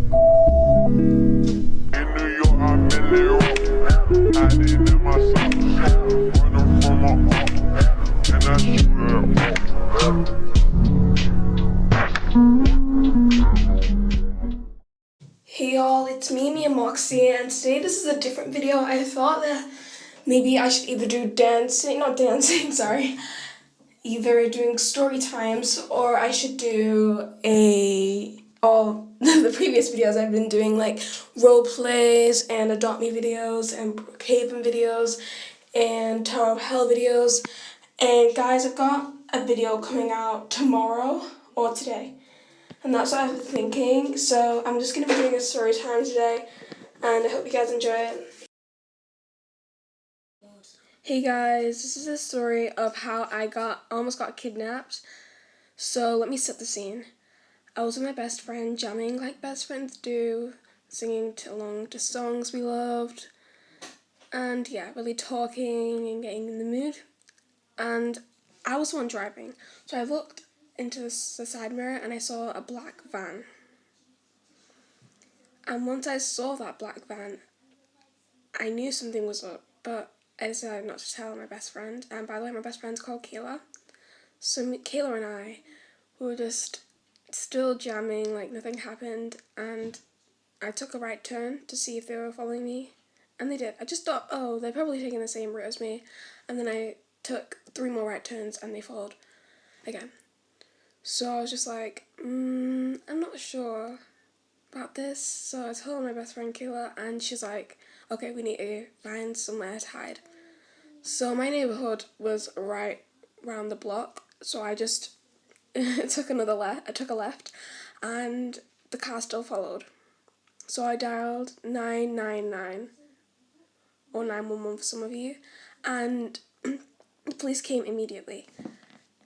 In New York, I'm in New York. Hiding in my socks. Running from my heart. And I shoot her up. Hey y'all, it's me and Moxie, and today this is a different video. I thought that maybe I should either do sorry, either doing story times, or I should do all the previous videos I've been doing, like role plays and Adopt Me videos and Brookhaven videos and Tower of Hell videos. And guys, I've got a video coming out tomorrow or today. And that's what I've been thinking. So I'm just going to be doing a story time today. And I hope you guys enjoy it. Hey guys, this is a story of how I almost got kidnapped. So let me set the scene. I was with my best friend, jamming like best friends do, singing along to songs we loved. And yeah, really talking and getting in the mood. And I was the one driving. So I looked into the side mirror and I saw a black van. And once I saw that black van, I knew something was up, but I decided not to tell my best friend. And by the way, my best friend's called Kayla. So Kayla and I were just still jamming like nothing happened, and I took a right turn to see if they were following me, and they did. I just thought, oh, they're probably taking the same route as me, and then I took 3 more right turns and they followed again. So I was just like, I'm not sure about this. So I told my best friend Kayla, and she's like, okay, we need to find somewhere to hide. So my neighborhood was right round the block, so I just took a left, and the car still followed. So I dialed 999, or 911 for some of you, and the police came immediately.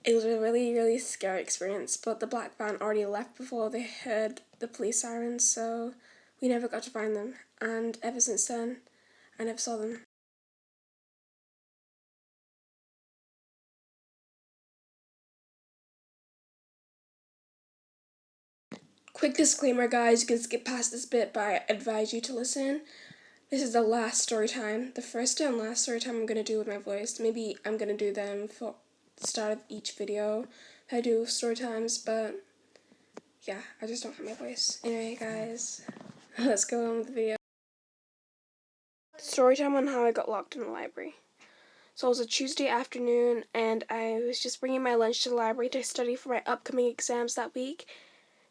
It was a really, really scary experience, but the black van already left before they heard the police sirens, so we never got to find them. And ever since then, I never saw them. Quick disclaimer, guys, you can skip past this bit, but I advise you to listen. This is the last story time, the first and last story time I'm going to do with my voice. Maybe I'm going to do them for the start of each video I do story times, but yeah, I just don't have my voice. Anyway, guys, let's go on with the video. Story time on how I got locked in the library. So it was a Tuesday afternoon, and I was just bringing my lunch to the library to study for my upcoming exams that week,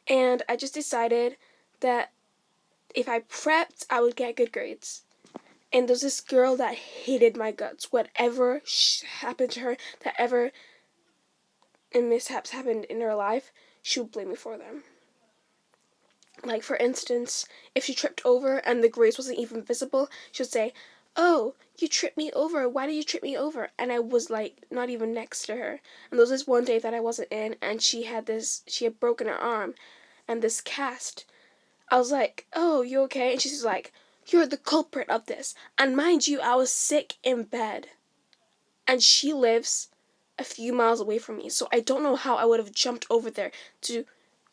and I just decided that if I prepped, I would get good grades. And there's this girl that hated my guts. Whatever happened to her, that ever mishaps happened in her life, she would blame me for them. Like, for instance, if she tripped over and the grades wasn't even visible, she would say, oh, you tripped me over. Why did you trip me over? And I was, like, not even next to her. And there was this one day that I wasn't in, and she had broken her arm and this cast. I was like, oh, you okay? And she's like, you're the culprit of this. And mind you, I was sick in bed. And she lives a few miles away from me. So I don't know how I would have jumped over there to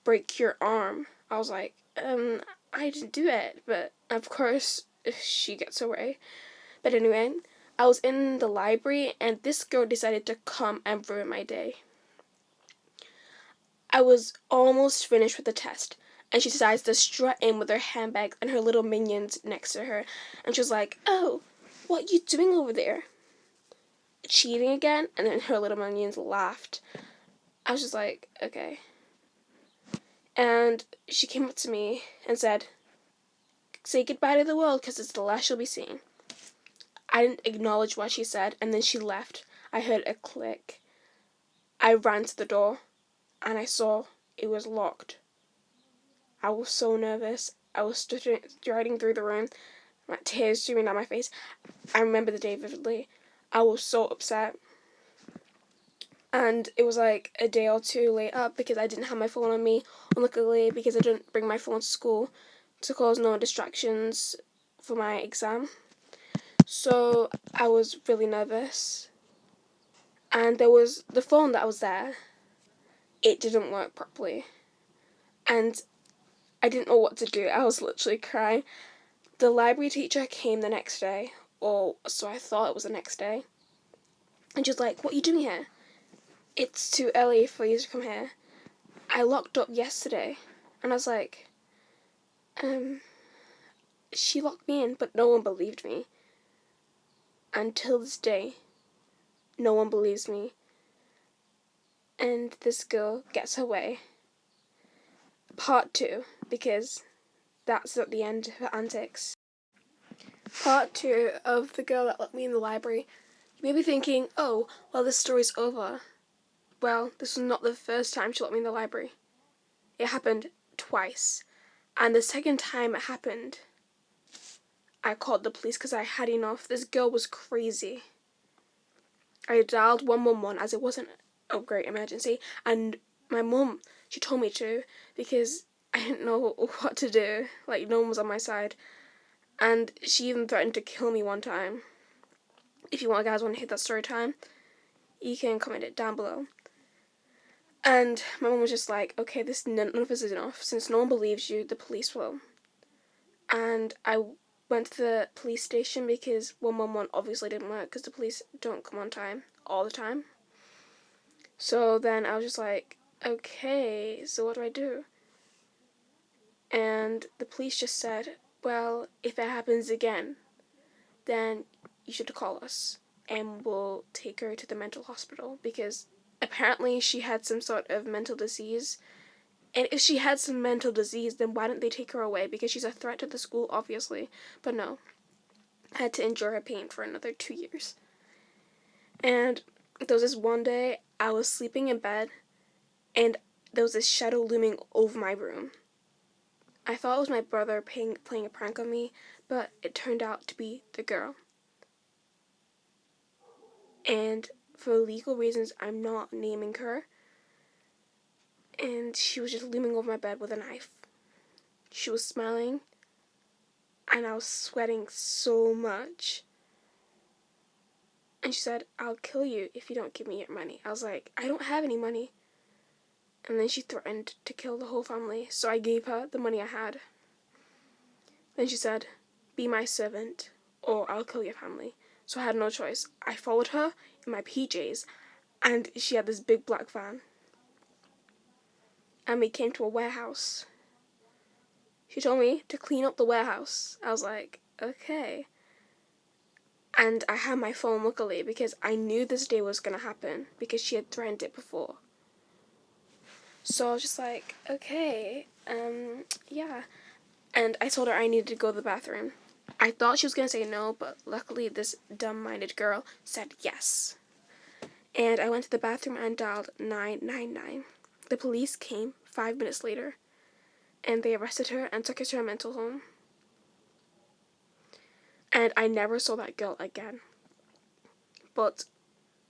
break your arm. I was like, I didn't do it. But of course, she gets away. But anyway, I was in the library and this girl decided to come and ruin my day. I was almost finished with the test, and she decides to strut in with her handbag and her little minions next to her. And she was like, oh, what are you doing over there? Cheating again? And then her little minions laughed. I was just like, okay. And she came up to me and said, say goodbye to the world because it's the last you'll be seeing. I didn't acknowledge what she said, and then she left. I heard a click. I ran to the door, and I saw it was locked. I was so nervous. I was striding through the room, my tears streaming down my face. I remember the day vividly. I was so upset. And it was like a day or two later because I didn't have my phone on me. Unluckily, because I didn't bring my phone to school to cause no distractions for my exam. So I was really nervous. And there was the phone that was there. It didn't work properly. And I didn't know what to do. I was literally crying. The library teacher came the next day, or so I thought it was the next day. And she was like, "What are you doing here? It's too early for you to come here. I locked up yesterday." And I was like, she locked me in, but no one believed me. Until this day, no one believes me. And this girl gets her way. Part 2, because that's at the end of her antics. Part 2 of the girl that locked me in the library. You may be thinking, oh, well, this story's over. Well, this was not the first time she locked me in the library. It happened twice. And the second time it happened, I called the police because I had enough. This girl was crazy. I dialed 111 as it wasn't a great emergency. And my mum, she told me to because I didn't know what to do. Like, no one was on my side. And she even threatened to kill me one time. If you guys want to hear that story time, you can comment it down below. And my mum was just like, okay, none of this is enough. Since no one believes you, the police will. And I went to the police station because 111 obviously didn't work because the police don't come on time all the time. So then I was just like, okay, so what do I do? And the police just said, well, if it happens again, then you should call us and we'll take her to the mental hospital because apparently she had some sort of mental disease. And if she had some mental disease, then why didn't they take her away? Because she's a threat to the school, obviously. But no. I had to endure her pain for another 2 years. And there was this one day, I was sleeping in bed, and there was this shadow looming over my room. I thought it was my brother playing a prank on me, but it turned out to be the girl. And for legal reasons, I'm not naming her. And she was just looming over my bed with a knife. She was smiling, and I was sweating so much. And she said, I'll kill you if you don't give me your money. I was like, I don't have any money. And then she threatened to kill the whole family, so I gave her the money I had. Then she said, be my servant, or I'll kill your family. So I had no choice. I followed her in my PJs, and she had this big black van. And we came to a warehouse. She told me to clean up the warehouse. I was like, okay. And I had my phone, luckily, because I knew this day was going to happen, because she had threatened it before. So I was just like, okay, yeah. And I told her I needed to go to the bathroom. I thought she was going to say no, but luckily this dumb-minded girl said yes. And I went to the bathroom and dialed 999. The police came 5 minutes later, and they arrested her and took her to a mental home. And I never saw that girl again. But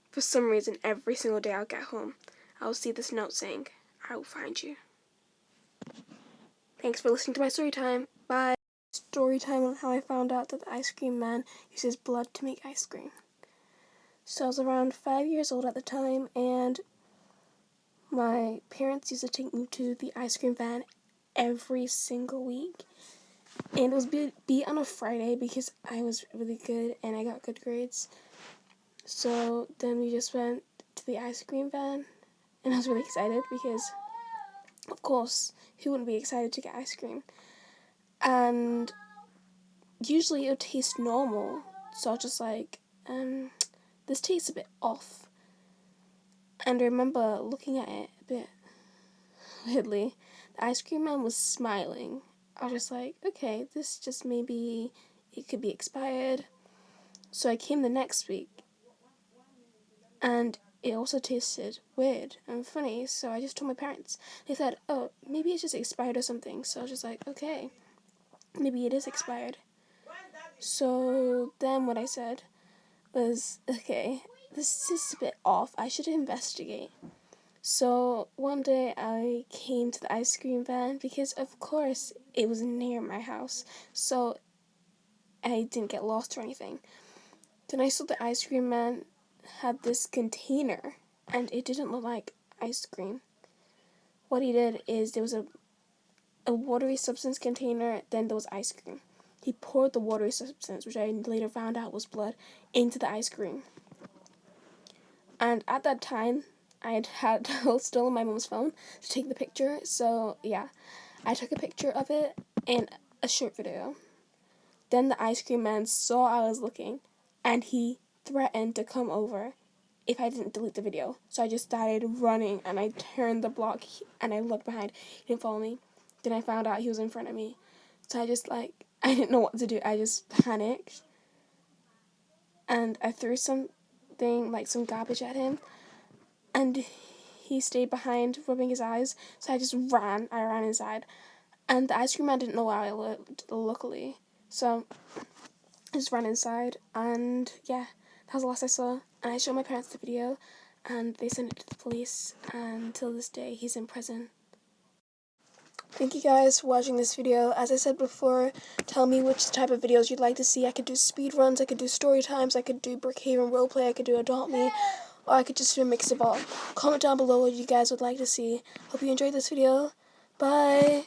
for some reason, every single day I'll get home, I'll see this note saying, I will find you. Thanks for listening to my story time. Bye. Story time on how I found out that the ice cream man uses blood to make ice cream. So I was around 5 years old at the time, and my parents used to take me to the ice cream van every single week. And it was be on a Friday because I was really good and I got good grades. So then we just went to the ice cream van, and I was really excited because, of course, who wouldn't be excited to get ice cream? And usually it would taste normal, so I was just like, this tastes a bit off. And I remember looking at it a bit weirdly. The ice cream man was smiling. I was just like, okay, this just maybe, it could be expired. So I came the next week, and it also tasted weird and funny, so I just told my parents. They said, oh, maybe it's just expired or something. So I was just like, okay, maybe it is expired. So then what I said was, okay, this is a bit off. I should investigate. So one day I came to the ice cream van because, of course, it was near my house, so I didn't get lost or anything. Then I saw the ice cream man had this container, and it didn't look like ice cream. What he did is there was a a watery substance container, then there was ice cream. He poured the watery substance, which I later found out was blood, into the ice cream. And at that time, I had stolen my mom's phone to take the picture. So yeah, I took a picture of it in a short video. Then the ice cream man saw I was looking, and he threatened to come over if I didn't delete the video. So I just started running, and I turned the block, and I looked behind. He didn't follow me. Then I found out he was in front of me. So I didn't know what to do. I just panicked, and I threw something, like some garbage at him, and he stayed behind rubbing his eyes. So I just ran. I ran inside, and the ice cream man didn't know where I lived, luckily. So I just ran inside, and yeah, that was the last I saw. And I showed my parents the video, and they sent it to the police, and till this day, he's in prison. Thank you guys for watching this video. As I said before, tell me which type of videos you'd like to see. I could do speed runs, I could do story times, I could do Brookhaven roleplay, I could do Adult Me, or I could just do a mix of all. Comment down below what you guys would like to see. Hope you enjoyed this video. Bye!